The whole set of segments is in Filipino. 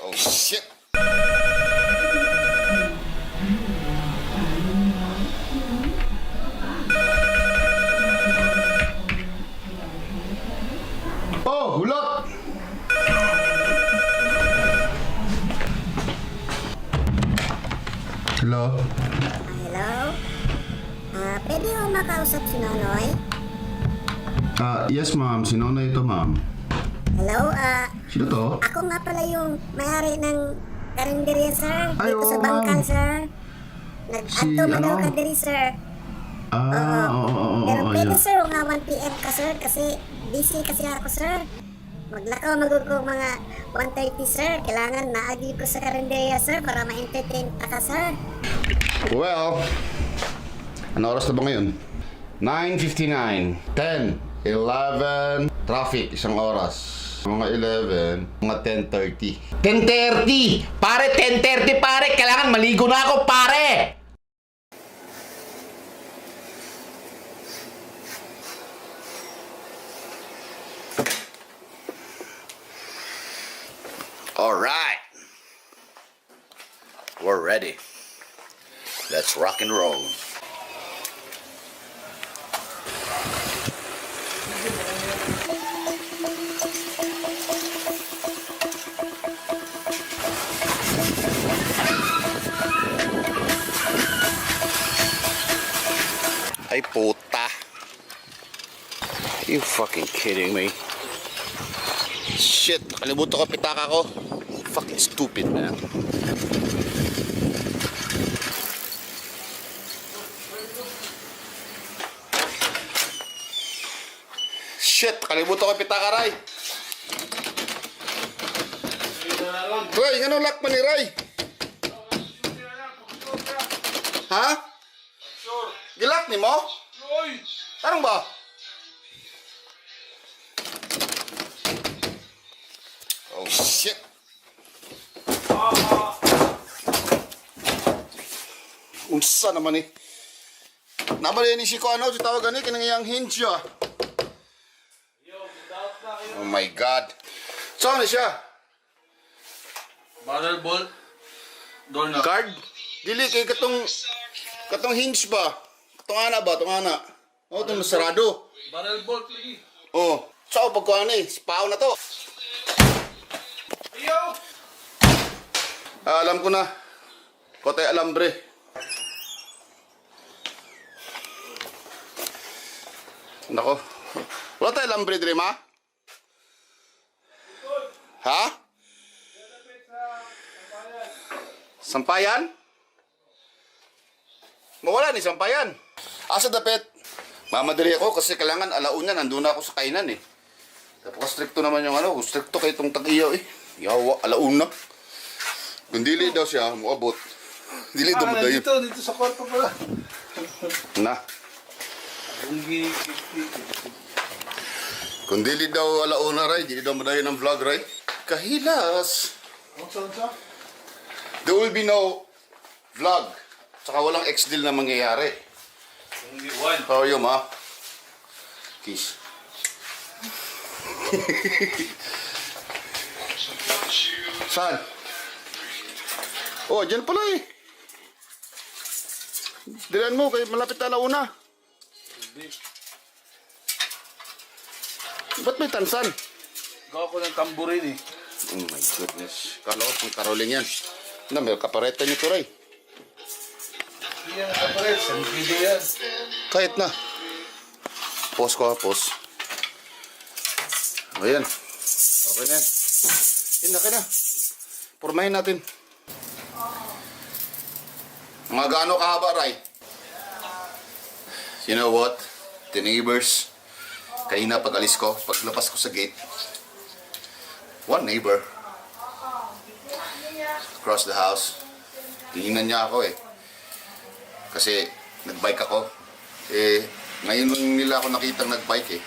Oh shit! Oh, hulot! Hello? Hello? Pwede ko makausap si Nonoy? Yes ma'am. Si Nonoy ito ma'am. Hello? Sino to? Ako nga pala yung may-ari ng karinderya, sir. Ay, Dito oo, sa bangkal, ma'am. sir. Si, Nag-adto man daw ano? ka diri, sir. Oo, Pero pwede, yeah. sir, nga 1 p.m. ka, sir. Kasi busy kasi ako, sir. Maglakaw magugong mga 1:30, sir. Kailangan naagi ko sa karinderya, sir, para ma-entertain ka, sir. Well, ano oras na ba ngayon? 9:59, 10, 11, traffic, isang oras. Mga 11, mga 10:30. 10:30! Pare, 10:30 pare! Kailangan maligo na ako, pare! Alright. We're ready. Let's rock and roll. Ay puta. You fucking kidding me? Shit, nakalimutan ko pitaka ko. Fucking stupid, man. Shit, nakalimutan ko pitaka, Ray. Ray, ano lock man ni Ray? Ha? Gilak ni mo? Tarong ba? Oh shit. Unsa naman eh. Nabali ni si ko ano, si tawagan ni kinangiyang hinge ah. Oh my god. Saan na siya? Barrel bolt. Door knob. Card? Dili kay katong hinge ba? Katong ana ba? Katong ana. Oh, itong sarado. Barrel bolt lagi. Oh, sao pagkuhan eh. Spaw na to. Iyo! Alam ko na. Kote alambre. Nako. Wala tayo alambre dire ma? Ha? Sampayan? Mawala ni Sampayan. Asa dapit? Mamadali ako kasi kailangan alauna nandun na ako sa kainan eh. Tapos stricto naman yung ano, stricto kay itong tag-iyo eh. Yawa, alauna. Kung dili daw siya, muabot. Dili daw mo dayo. Dito sa kwarto pala. Na. Kung dili daw alauna ray, dili daw mo dayo ng vlog ray. Kahilas. There will be no vlog. Tsaka walang X-deal na mangyayari. How are you, ma? Kiss. Saan? Oh, dyan pala eh. Dilan mo, kay malapit na alauna. Ba't may tansan? Gawa ko ng tamburin eh. Oh my goodness. Kala ko pang karoling yan. Na, may kapareta nyo to, Ray. Hindi yan nakapalit. Sa video yan. Kahit na. Pause ko ha, pause. Ayan. Okay na yan. Laki na. Pormahin natin. Mga gaano kahaba, Ray? You know what? The neighbors, kanina pag alis ko, paglabas ko sa gate, one neighbor across the house, tinignan niya ako eh. Kasi nagbike ako. Ngayon nila ako nakitang nagbike eh.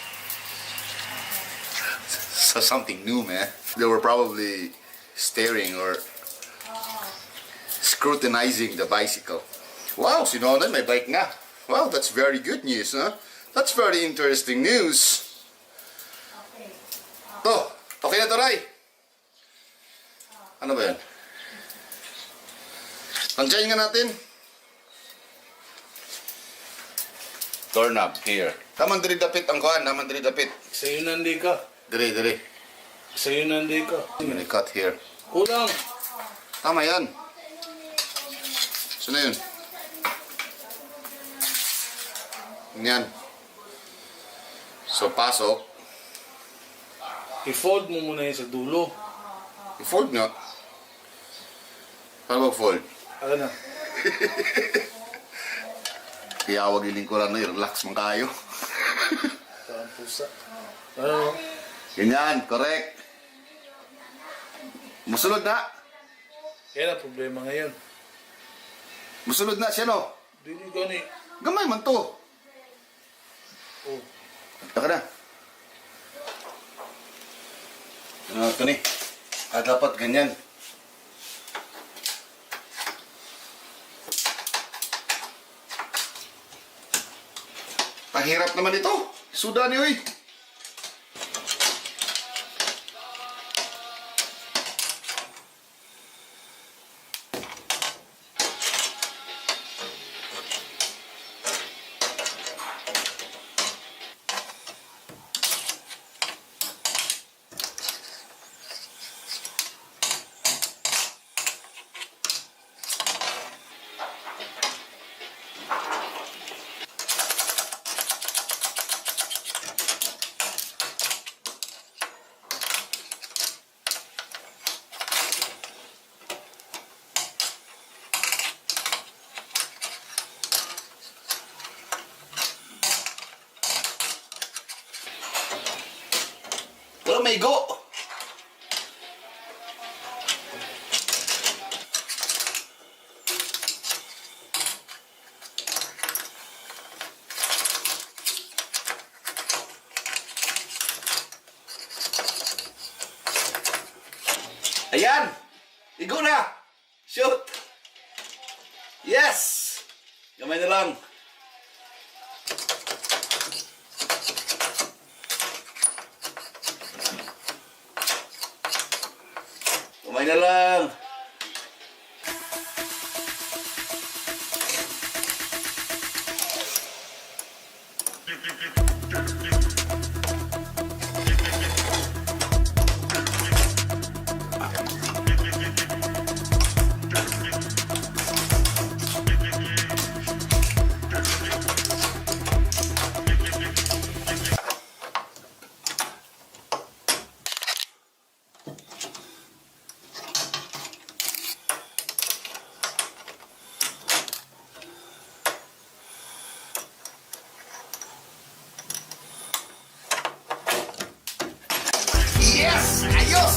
So something new, man. They were probably staring or scrutinizing the bicycle. Wow, si Nonoy may bike nga. Wow, that's very good news, huh? That's very interesting news. Oh, okay na to, Ray. Ano ba yan? Tansyahin nga natin. Doorknob, here. Taman diri dapit ang kuhan, taman diri dapit. Sa'yo nandi ka. Diri. Sa'yo nandi ka. I'm gonna cut here. Kulang. Tama yan. Saan na yun? Yan. So, pasok. I-fold mo muna yun sa dulo. I-fold nga. Paano mag-fold? Ano na? Kaya wag ilingkuran na, relax man kayo. Parang pusa. Ano? Ganyan, correct. Musulod na. Yan ang problema ngayon. Musulod na siya, no? Dili gani. Gamay man to. Oh. Taka na. Ano ito ni? Dapat ganyan. Pahirap naman ito. Sudan niyo eh. Wala may go. Ayan! Igo na! Shoot! Yes! Gamay na lang. Gamay na lang. Yes! Ayos!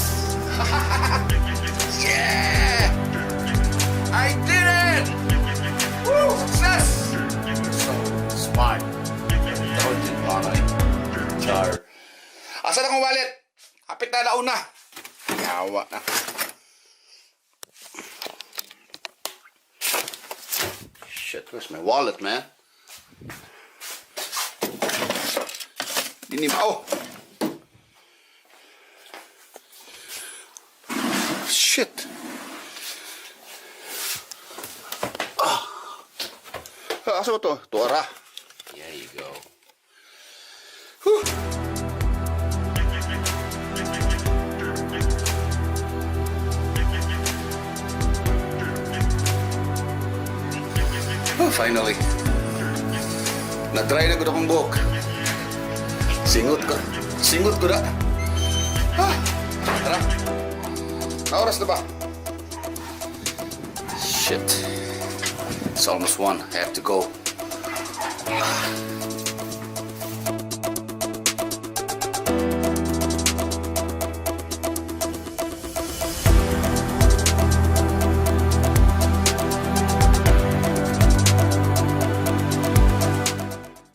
Yeah! I did it! Woo! Success! So smart. Don't you wanna char? Asan akong wallet? Kapit na launa. Yawa na. Shit, where's my wallet, man? Dini oh! Shit. Asa ba to? Tuara. There you go. Whew. Oh, finally. Na-dry na ko na kong buhok. Singot ko na. Tara. Na oras na ba? Shit. It's almost 1. I have to go.